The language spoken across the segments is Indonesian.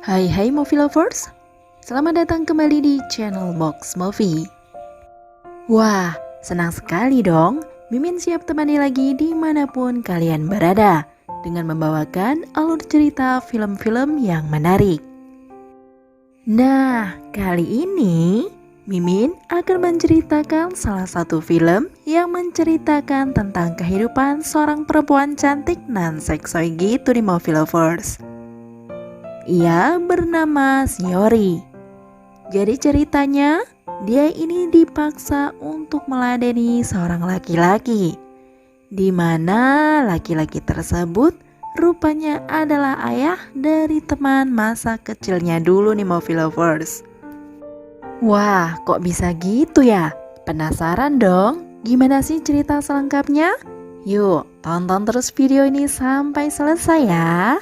Hai movie lovers, selamat datang kembali di channel Box Movie. Wah, senang sekali dong, Mimin siap temani lagi dimanapun kalian berada dengan membawakan alur cerita film-film yang menarik. Nah, kali ini Mimin akan menceritakan salah satu film yang menceritakan tentang kehidupan seorang perempuan cantik nan seksoi gitu di movie lovers. Ia bernama Shiori. Jadi ceritanya, dia ini dipaksa untuk meladeni seorang laki-laki, di mana laki-laki tersebut rupanya adalah ayah dari teman masa kecilnya dulu nih movie lovers. Wah, kok bisa gitu ya? Penasaran dong? Gimana sih cerita selengkapnya? Yuk, tonton terus video ini sampai selesai ya.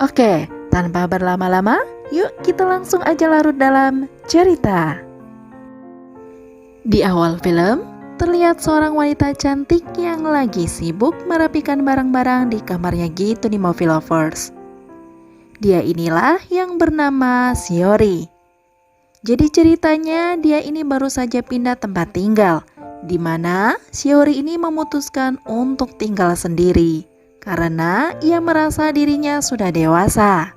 Oke, tanpa berlama-lama, yuk kita langsung aja larut dalam cerita. Di awal film, terlihat seorang wanita cantik yang lagi sibuk merapikan barang-barang di kamarnya gitu nih movie lovers. Dia inilah yang bernama Shiori. Jadi ceritanya dia ini baru saja pindah tempat tinggal, di mana Shiori ini memutuskan untuk tinggal sendiri karena ia merasa dirinya sudah dewasa.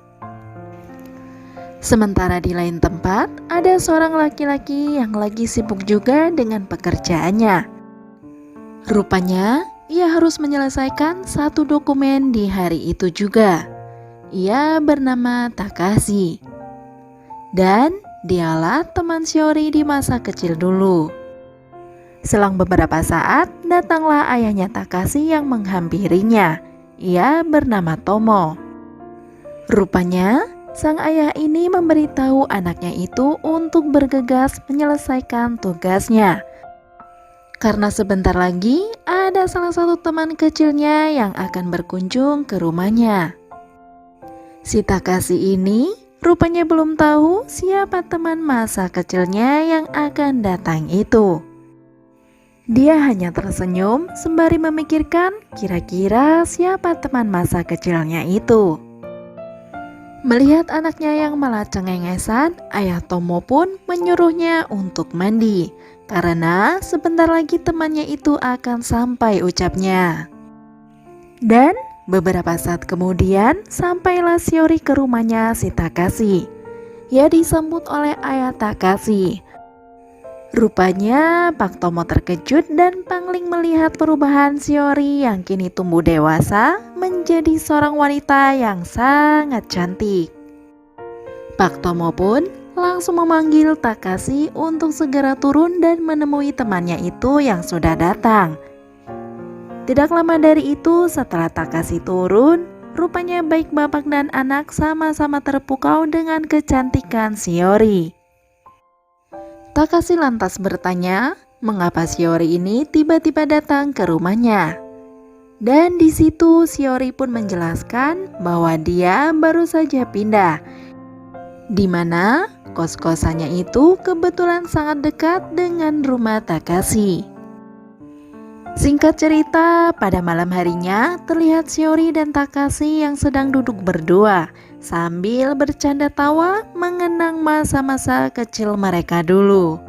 Sementara di lain tempat, ada seorang laki-laki yang lagi sibuk juga dengan pekerjaannya. Rupanya, ia harus menyelesaikan satu dokumen di hari itu juga. Ia bernama Takashi. Dan dialah teman Shiori di masa kecil dulu. Selang beberapa saat, datanglah ayahnya Takashi yang menghampirinya. Ia bernama Tomo. Rupanya, sang ayah ini memberitahu anaknya itu untuk bergegas menyelesaikan tugasnya. Karena sebentar lagi ada salah satu teman kecilnya yang akan berkunjung ke rumahnya. Si Takashi ini rupanya belum tahu siapa teman masa kecilnya yang akan datang itu. Dia hanya tersenyum sembari memikirkan kira-kira siapa teman masa kecilnya itu. Melihat anaknya yang malah cengengesan, ayah Tomo pun menyuruhnya untuk mandi karena sebentar lagi temannya itu akan sampai ucapnya. Dan beberapa saat kemudian sampailah Shiori ke rumahnya si Takashi. Ia disambut oleh ayah Takashi. Rupanya Pak Tomo terkejut dan pangling melihat perubahan Shiori yang kini tumbuh dewasa menjadi seorang wanita yang sangat cantik. Pak Tomo pun langsung memanggil Takashi untuk segera turun dan menemui temannya itu yang sudah datang. Tidak lama dari itu, setelah Takashi turun, rupanya baik bapak dan anak sama-sama terpukau dengan kecantikan Shiori. Takashi lantas bertanya, mengapa Shiori ini tiba-tiba datang ke rumahnya. Dan di situ Shiori pun menjelaskan bahwa dia baru saja pindah, di mana kos-kosannya itu kebetulan sangat dekat dengan rumah Takashi. Singkat cerita, pada malam harinya terlihat Shiori dan Takashi yang sedang duduk berdua sambil bercanda tawa mengenang masa-masa kecil mereka dulu.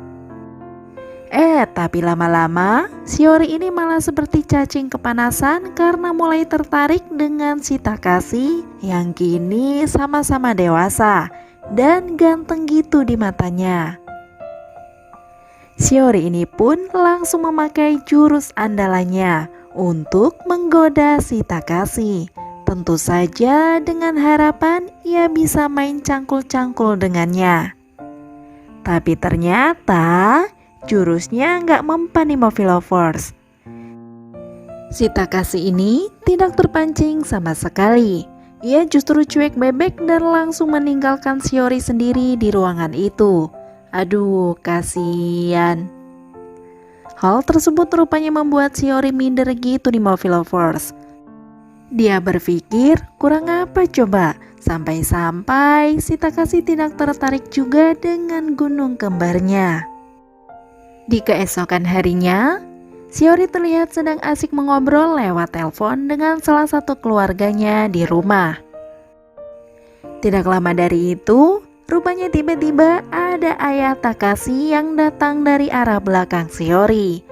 Tapi lama-lama Shiori ini malah seperti cacing kepanasan karena mulai tertarik dengan si Takashi yang kini sama-sama dewasa dan ganteng gitu di matanya. Shiori ini pun langsung memakai jurus andalannya untuk menggoda si Takashi. Tentu saja dengan harapan ia bisa main cangkul-cangkul dengannya. Tapi ternyata jurusnya nggak mempan nih movie lovers. Si Takashi ini tidak terpancing sama sekali. Ia justru cuek bebek dan langsung meninggalkan Shiori sendiri di ruangan itu. Aduh, kasihan. Hal tersebut rupanya membuat Shiori minder gitu nih movie lovers. Dia berpikir kurang apa coba, sampai-sampai si Takashi tidak tertarik juga dengan gunung kembarnya. Di keesokan harinya, Shiori terlihat sedang asik mengobrol lewat telepon dengan salah satu keluarganya di rumah. Tidak lama dari itu, rupanya tiba-tiba ada ayah Takashi yang datang dari arah belakang Shiori.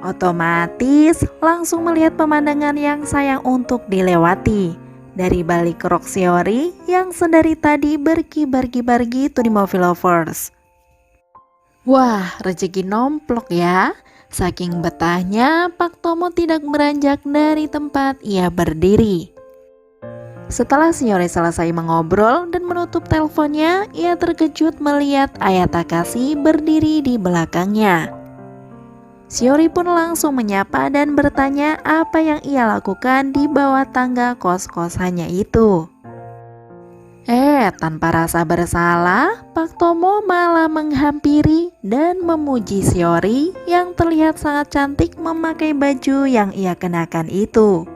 Otomatis langsung melihat pemandangan yang sayang untuk dilewati. Dari balik rok Shiori yang sedari tadi berkibar-kibar gitu di Movie Lovers. Wah, rezeki nomplok ya. Saking betahnya, Pak Tomo tidak beranjak dari tempat ia berdiri. Setelah Shiori selesai mengobrol dan menutup teleponnya, ia terkejut melihat ayah Takashi berdiri di belakangnya. Shiori pun langsung menyapa dan bertanya apa yang ia lakukan di bawah tangga kos-kosannya itu. Tanpa rasa bersalah, Pak Tomo malah menghampiri dan memuji Shiori yang terlihat sangat cantik memakai baju yang ia kenakan itu.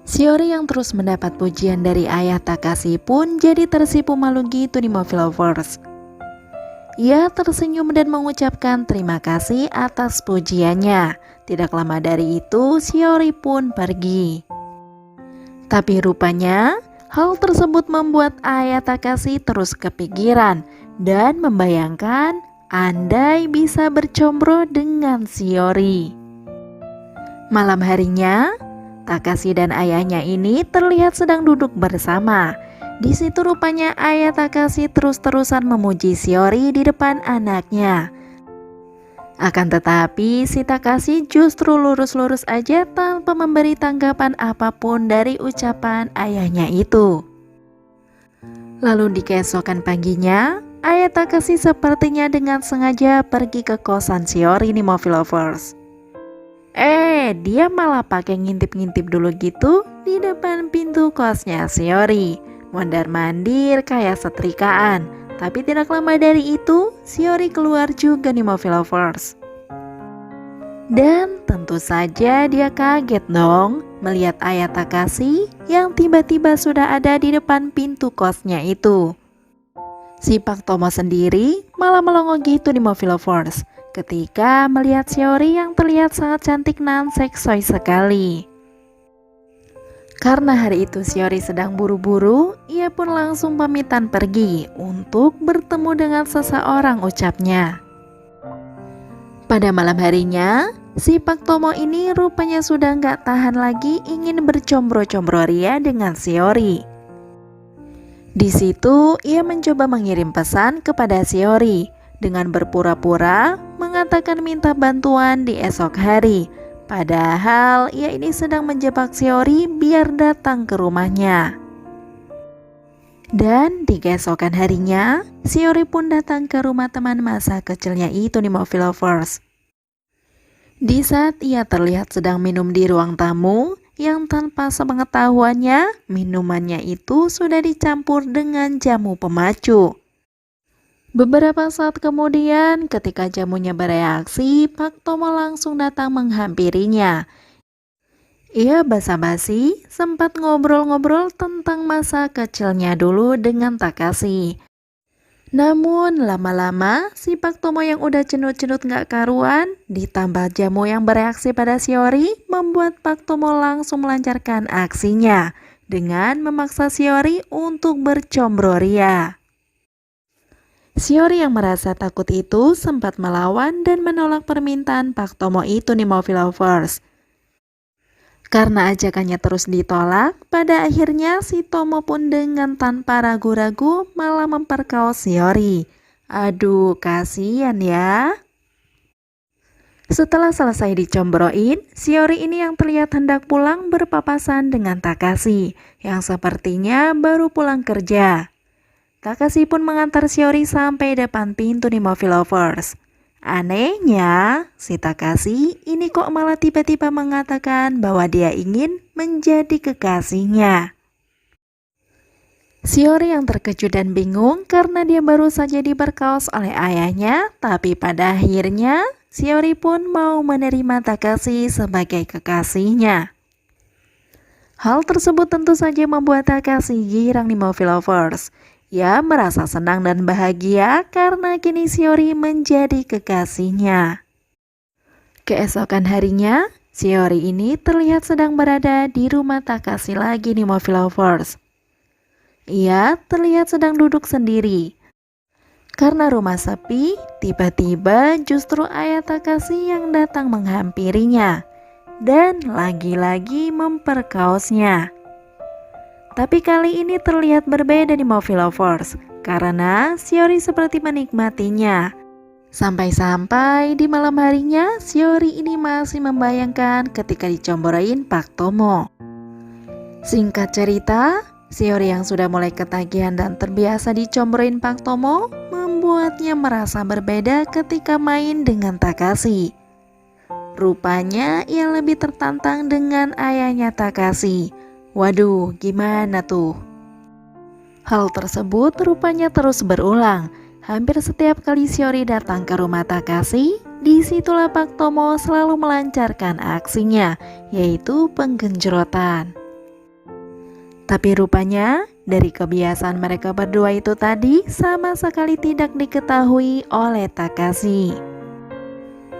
Shiori yang terus mendapat pujian dari ayah Takashi pun jadi tersipu malu gitu di Movie Lovers. Ia tersenyum dan mengucapkan terima kasih atas pujiannya. Tidak lama dari itu, Shiori pun pergi. Tapi rupanya, hal tersebut membuat ayah Takashi terus kepikiran dan membayangkan andai bisa bercombro dengan Shiori. Malam harinya, Takashi dan ayahnya ini terlihat sedang duduk bersama. Di situ rupanya ayah Takashi terus-terusan memuji Shiori di depan anaknya. Akan tetapi si Takashi justru lurus-lurus aja tanpa memberi tanggapan apapun dari ucapan ayahnya itu. Lalu di keesokan paginya, ayah Takashi sepertinya dengan sengaja pergi ke kosan Shiori nih Movie Lovers. Dia malah pakai ngintip-ngintip dulu gitu di depan pintu kosnya Shiori. Mondar-mandir kayak setrikaan. Tapi tidak lama dari itu, Shiori keluar juga nih Movie Lovers. Dan tentu saja dia kaget dong melihat ayah Takashi yang tiba-tiba sudah ada di depan pintu kosnya itu. Si Pak Tomo sendiri malah melongo gitu di Movie Lovers ketika melihat Shiori yang terlihat sangat cantik nan seksoi sekali. Karena hari itu Shiori sedang buru-buru, ia pun langsung pamitan pergi untuk bertemu dengan seseorang ucapnya. Pada malam harinya, si Pak Tomo ini rupanya sudah nggak tahan lagi ingin bercombro-combro ria dengan Shiori. Di situ ia mencoba mengirim pesan kepada Shiori dengan berpura-pura mengatakan minta bantuan di esok hari. Padahal ia ini sedang menjebak Shiori biar datang ke rumahnya. Dan di keesokan harinya, Shiori pun datang ke rumah teman masa kecilnya itu nih Movie Lovers. Di saat ia terlihat sedang minum di ruang tamu, yang tanpa sepengetahuannya, minumannya itu sudah dicampur dengan jamu pemacu. Beberapa saat kemudian, ketika jamunya bereaksi, Pak Tomo langsung datang menghampirinya. Ia basa-basi sempat ngobrol-ngobrol tentang masa kecilnya dulu dengan Takashi. Namun lama-lama si Pak Tomo yang udah cenut-cenut gak karuan, ditambah jamu yang bereaksi pada Shiori, membuat Pak Tomo langsung melancarkan aksinya dengan memaksa Shiori untuk bercombro ria. Shiori yang merasa takut itu sempat melawan dan menolak permintaan Pak Tomo itu nih Movie Lovers. Karena ajakannya terus ditolak, pada akhirnya si Tomo pun dengan tanpa ragu-ragu malah memperkaos Shiori. Aduh, kasihan ya. Setelah selesai dicombroin, Shiori ini yang terlihat hendak pulang berpapasan dengan Takashi yang sepertinya baru pulang kerja. Takashi pun mengantar Shiori sampai depan pintu nih Movie Lovers. Anehnya, si Takashi ini kok malah tiba-tiba mengatakan bahwa dia ingin menjadi kekasihnya. Shiori yang terkejut dan bingung karena dia baru saja diperkaos oleh ayahnya, tapi pada akhirnya Shiori pun mau menerima Takashi sebagai kekasihnya. Hal tersebut tentu saja membuat Takashi girang nih Movie Lovers. Ia merasa senang dan bahagia karena kini Shiori menjadi kekasihnya. Keesokan harinya, Shiori ini terlihat sedang berada di rumah Takashi lagi nih Movie Lovers. Ia terlihat sedang duduk sendiri. Karena rumah sepi, tiba-tiba justru ayah Takashi yang datang menghampirinya dan lagi-lagi memperkaosnya. Tapi kali ini terlihat berbeda di Movie Lovers karena Shiori seperti menikmatinya. Sampai-sampai di malam harinya, Shiori ini masih membayangkan ketika dicomborain Pak Tomo. Singkat cerita, Shiori yang sudah mulai ketagihan dan terbiasa dicomborain Pak Tomo membuatnya merasa berbeda ketika main dengan Takashi. Rupanya ia lebih tertantang dengan ayahnya Takashi. Waduh, gimana tuh? Hal tersebut rupanya terus berulang. Hampir setiap kali Shiori datang ke rumah Takashi, disitulah Pak Tomo selalu melancarkan aksinya, yaitu penggenjrotan. Tapi rupanya dari kebiasaan mereka berdua itu tadi sama sekali tidak diketahui oleh Takashi.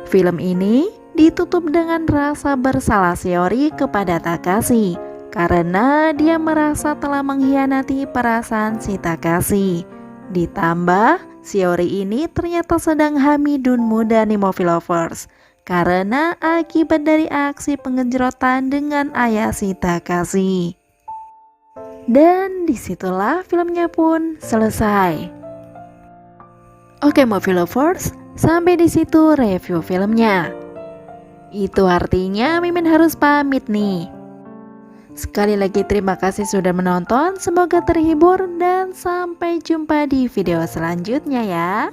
Film ini ditutup dengan rasa bersalah Shiori kepada Takashi karena dia merasa telah mengkhianati perasaan si Takashi. Ditambah Shiori ini ternyata sedang hamidun muda nih Movie Lovers karena akibat dari aksi penggenjrotan dengan ayah si Takashi. Dan disitulah filmnya pun selesai. Oke Movie Lovers, sampai di situ review filmnya. Itu artinya Mimin harus pamit nih. Sekali lagi terima kasih sudah menonton, semoga terhibur dan sampai jumpa di video selanjutnya ya.